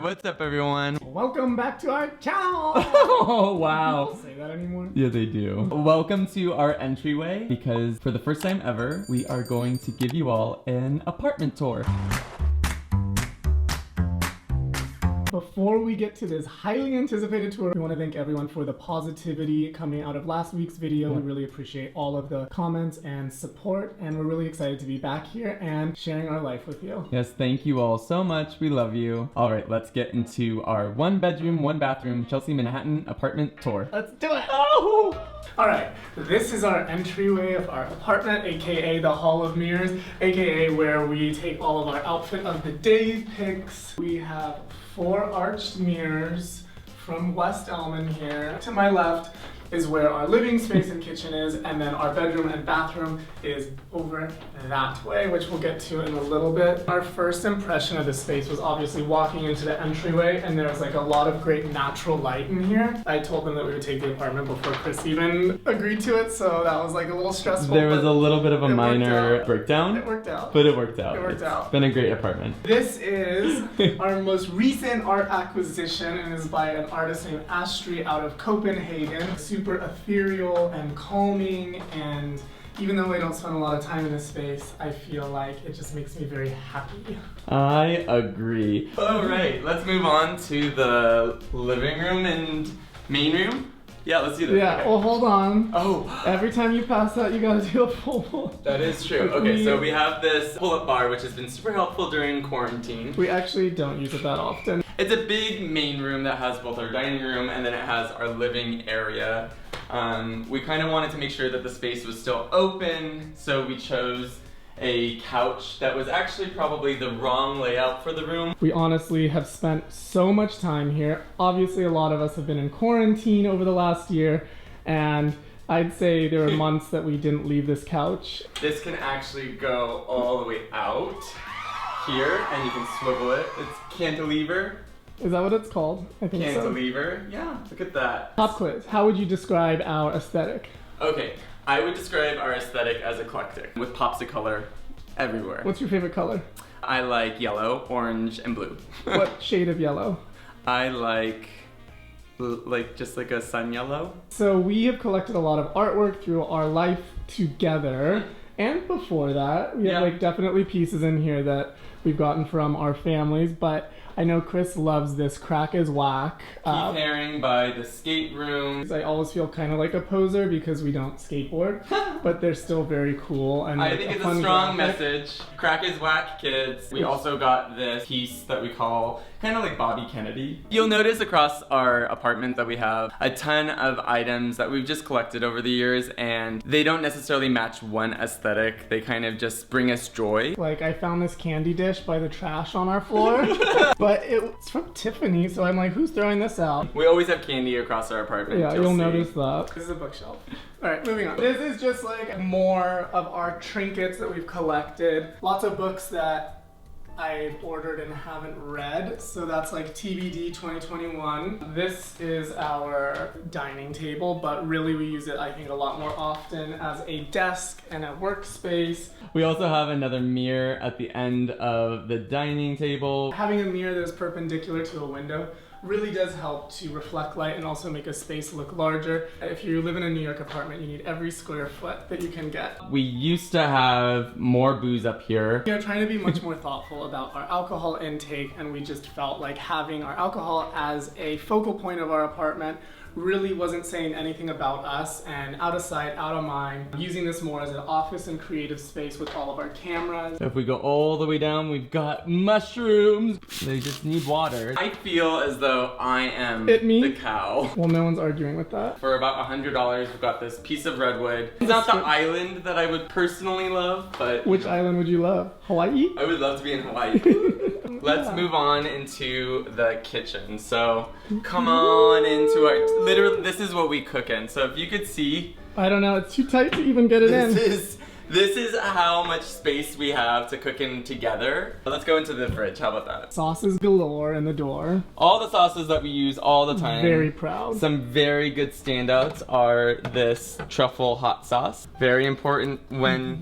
What's up, everyone? Welcome back to our channel! Oh, wow. People say that anymore? Yeah, they do. Welcome to our entryway because for the first time ever, we are going to give you all an apartment tour. Before we get to this highly anticipated tour, we want to thank everyone for the positivity coming out of last week's video. We really appreciate all of the comments and support, and we're really excited to be back here and sharing our life with you. Yes, thank you all so much. We love you. All right, let's get into our 1-bedroom, 1-bathroom Chelsea Manhattan apartment tour. Let's do it! Oh! Alright, this is our entryway of our apartment, aka the Hall of Mirrors, aka where we take all of our outfit of the day pics. We have 4 arched mirrors from West Elm here. To my left is where our living space and kitchen is, and then our bedroom and bathroom is over that way, which we'll get to in a little bit. Our first impression of the space was obviously walking into the entryway, and there was like a lot of great natural light in here. I told them that we would take the apartment before Chris even agreed to it, so that was like a little stressful. There was a little bit of a minor breakdown. It worked out. But it worked out. It worked out. It's been a great apartment. This is our most recent art acquisition, and is by an artist named Astrid out of Copenhagen. Super ethereal and calming, and even though I don't spend a lot of time in this space, I feel like it just makes me very happy. I agree. All right, let's move on to the living room and main room. Yeah, let's do this. Yeah, Okay. well, hold on. Oh. Every time you pass that, you gotta do a pull. That is true. Okay, so we have this pull-up bar, which has been super helpful during quarantine. We actually don't use it that often. It's a big main room that has both our dining room and then it has our living area. We kind of wanted to make sure that the space was still open, so we chose a couch that was actually probably the wrong layout for the room. We honestly have spent so much time here. Obviously, a lot of us have been in quarantine over the last year, and I'd say there were months that we didn't leave this couch. This can actually go all the way out here, and you can swivel it. It's cantilever. Is that what it's called? I think Cantilever. Yeah, look at that. Pop quiz. How would you describe our aesthetic? Okay, I would describe our aesthetic as eclectic, with pops of color everywhere. What's your favorite color? I like yellow, orange, and blue. What shade of yellow? I like just like a sun yellow. So we have collected a lot of artwork through our life together, and before that, we have like definitely pieces in here that we've gotten from our families, but I know Chris loves this Crack is Whack. Keith Haring by the Skate Room. I always feel kind of like a poser because we don't skateboard, but they're still very cool. And I like think it's fun a strong graphic. message. Crack is Whack, kids. We also got this piece that we call kind of like Bobby Kennedy. You'll notice across our apartment that we have a ton of items that we've just collected over the years, and they don't necessarily match one aesthetic. They kind of just bring us joy. Like, I found this candy dish by the trash on our floor, but it's from Tiffany, so I'm like, who's throwing this out? We always have candy across our apartment. Yeah, you'll you'll see. notice that. This is a bookshelf. All right, moving on. This is just like more of our trinkets that we've collected. Lots of books that I've ordered and haven't read, so that's like TBD 2021. This is our dining table, but really we use it, I think, a lot more often as a desk and a workspace. We also have another mirror at the end of the dining table. Having a mirror that is perpendicular to a window really does help to reflect light and also make a space look larger. If you live in a New York apartment, you need every square foot that you can get. We used to have more booze up here. We are trying to be much more thoughtful about our alcohol intake, and we just felt like having our alcohol as a focal point of our apartment really wasn't saying anything about us, and out of sight, out of mind. Using this more as an office and creative space with all of our cameras. If we go all the way down, we've got mushrooms. They just need water. I feel as though I am the cow. Well, no one's arguing with that. For about $100, we've got this piece of redwood. It's not the island that I would personally love, but... Which island would you love? Hawaii? I would love to be in Hawaii. Let's move on into the kitchen. So, come on into our... Literally, this is what we cook in. So if you could see... I don't know, it's too tight to even get it in. This is how much space we have to cook in together. Let's go into the fridge, how about that? Sauces galore in the door. All the sauces that we use all the time. Very proud. Some very good standouts are this truffle hot sauce. Very important when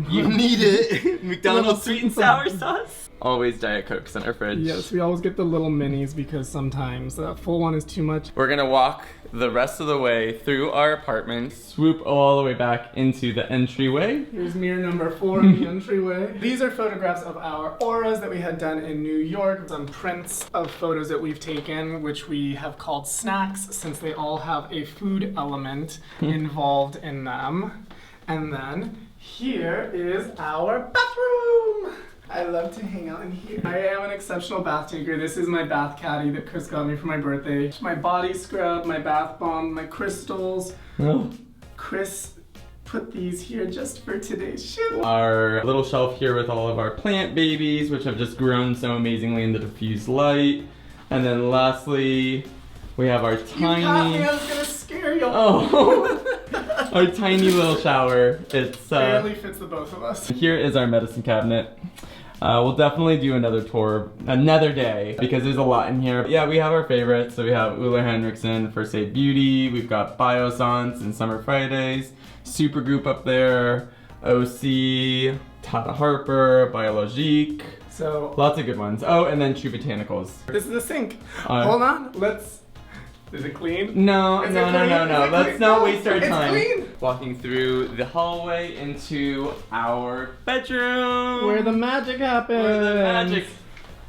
you need it. McDonald's sweet and sour sauce. Always Diet Cokes in our fridge. Yes, we always get the little minis because sometimes the full one is too much. We're gonna walk the rest of the way through our apartment, swoop all the way back into the entryway. Here's mirror number 4 in the entryway. These are photographs of our auras that we had done in New York. Some prints of photos that we've taken, which we have called snacks since they all have a food element involved in them. And then here is our bathroom. I love to hang out in here. I am an exceptional bath taker. This is my bath caddy that Chris got me for my birthday. My body scrub, my bath bomb, my crystals. Oh. Chris put these here just for today's shoot. Our little shelf here with all of our plant babies, which have just grown so amazingly in the diffused light. And then lastly, we have our You caught me, tiny... I was gonna scare you. Oh! Our tiny little shower. It's Barely fits the both of us. Here is our medicine cabinet. We'll definitely do another tour another day because there's a lot in here. Yeah, we have our favorites. So we have Ulla Henriksen, First Aid Beauty. We've got Biossance and Summer Fridays. Supergroup up there. OC, Tata Harper, Biologique. So Lots of good ones. Oh, and then True Botanicals. this is the sink. Hold on, let's. Is it clean? No. Is it clean? Is it Let's clean? not No, waste our it's time. clean. Walking through the hallway into our bedroom. Where the magic happens. Where the magic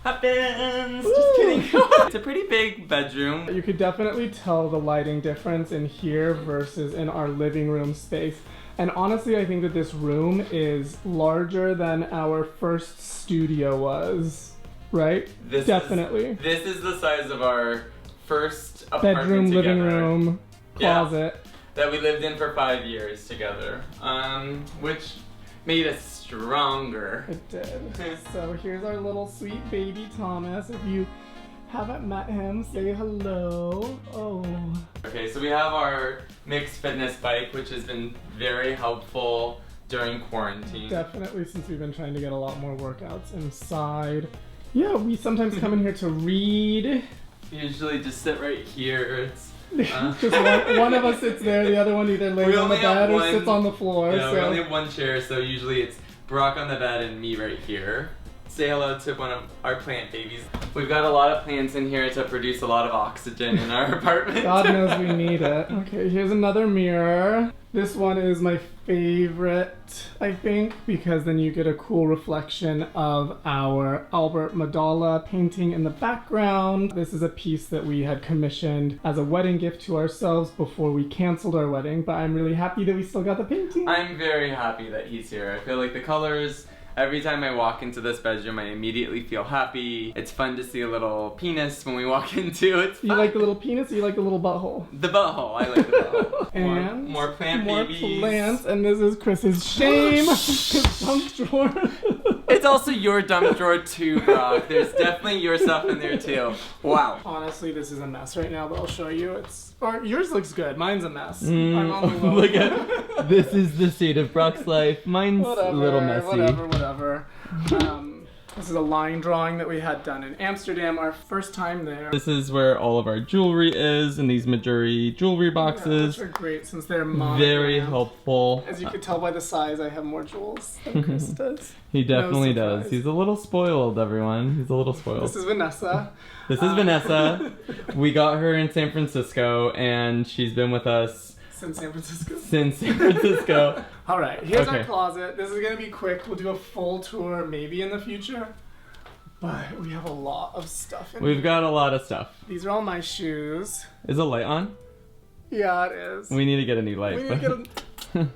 happens. Woo. Just kidding. It's a pretty big bedroom. You could definitely tell the lighting difference in here versus in our living room space. And honestly, I think that this room is larger than our first studio was, right? Definitely. This is the size of our first apartment Bedroom, together. living room, Yeah. closet. That we lived in for 5 years together. Which made us stronger. It did. So here's our little sweet baby Thomas. If you haven't met him, say hello. Oh. Okay, so we have our mixed fitness bike, which has been very helpful during quarantine. Definitely, since we've been trying to get a lot more workouts inside. Yeah, we sometimes come in here to read. Usually just sit right here. It's Just one of us sits there, the other one either lays We on the only have bed or one- sits on the floor. yeah, we so. only have one chair, so usually it's Brock on the bed and me right here. Say hello to one of our plant babies. We've got a lot of plants in here to produce a lot of oxygen in our apartment. God knows we need it. Okay, here's another mirror. This one is my favorite, I think, because then you get a cool reflection of our Albert Madala painting in the background. This is a piece that we had commissioned as a wedding gift to ourselves before we canceled our wedding, but I'm really happy that we still got the painting. I'm very happy that he's here. I feel like the colors, every time I walk into this bedroom, I immediately feel happy. It's fun to see a little penis when we walk into it. You like the little penis or you like the little butthole? The butthole. I like the butthole. And more plant more babies. plants, and this is Chris's shame, his junk drawer. It's also your dump drawer too, Brock. There's definitely your stuff in there too. Wow. Honestly, this is a mess right now, but I'll show you. Or yours looks good. Mine's a mess. I'm on the low. Look at this is the state of Brock's life. Mine's a little messy. Whatever. This is a line drawing that we had done in Amsterdam, our first time there. This is where all of our jewelry is in these Majuri jewelry Yeah, boxes. which are great since they're monogrammed. Very helpful. As you could tell by the size, I have more jewels than Chris does. He definitely No does. surprise. He's a little spoiled, everyone. He's a little spoiled. This is Vanessa. This is Vanessa. We got her in San Francisco, and she's been with us Since San Francisco. since San Francisco. All right, here's our Okay. closet. This is gonna be quick. We'll do a full tour maybe in the future, but we have a lot of stuff in We've here. got a lot of stuff. These are all my shoes. Is the light on? Yeah, it is. We need to get a new light. We need to get a...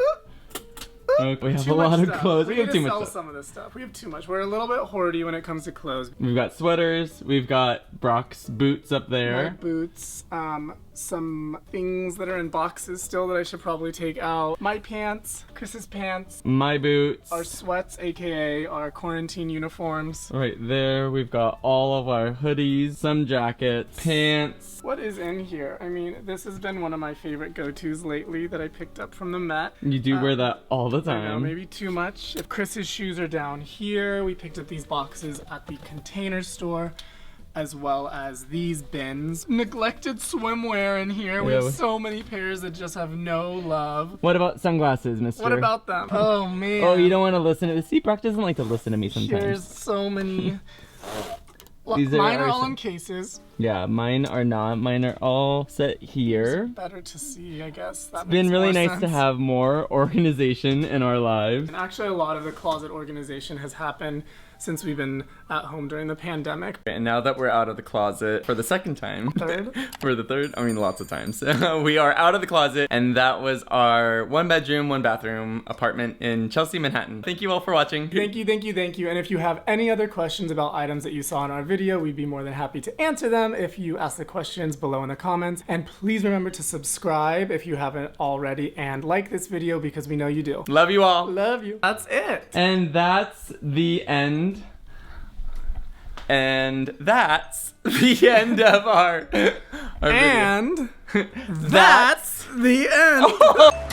We have Too a lot much of stuff. clothes. We We have need too to much sell stuff. some of this stuff. We have too much. We're a little bit hoardy when it comes to clothes. We've got sweaters. We've got Brock's boots up My there. boots, some things that are in boxes still that I should probably take out. My pants, Chris's pants, My boots. our sweats, aka our quarantine uniforms. Right there, we've got all of our hoodies, some jackets, pants. What is in here? I mean, this has been one of my favorite go-tos lately that I picked up from the Met. You do wear that all the I know, time. maybe too much. If Chris's shoes are down here, we picked up these boxes at the Container Store. as well as these bins. Neglected swimwear in here. We Yeah. have so many pairs that just have no love. What about sunglasses, mister? What about them? Oh man. Oh, you don't want to listen to... See, Brock doesn't like to listen to me sometimes. There's so many. These are Mine are our all some- in cases. Yeah, mine are not. Mine are all set here. Better to see, I guess. That It's been makes really more nice sense. to have more organization in our lives. And actually, a lot of the closet organization has happened since we've been at home during the pandemic. And now that we're out of the closet for the second time, Third? for the third, I mean lots of times, we are out of the closet, and that was our 1-bedroom, 1-bathroom apartment in Chelsea, Manhattan. Thank you all for watching. Thank you, thank you, thank you. And if you have any other questions about items that you saw in our video, we'd be more than happy to answer them if you ask the questions below in the comments. And please remember to subscribe if you haven't already, and like this video because we know you do. Love you all. Love you. That's it. And that's the end. And that's the end of our video. And that's the end.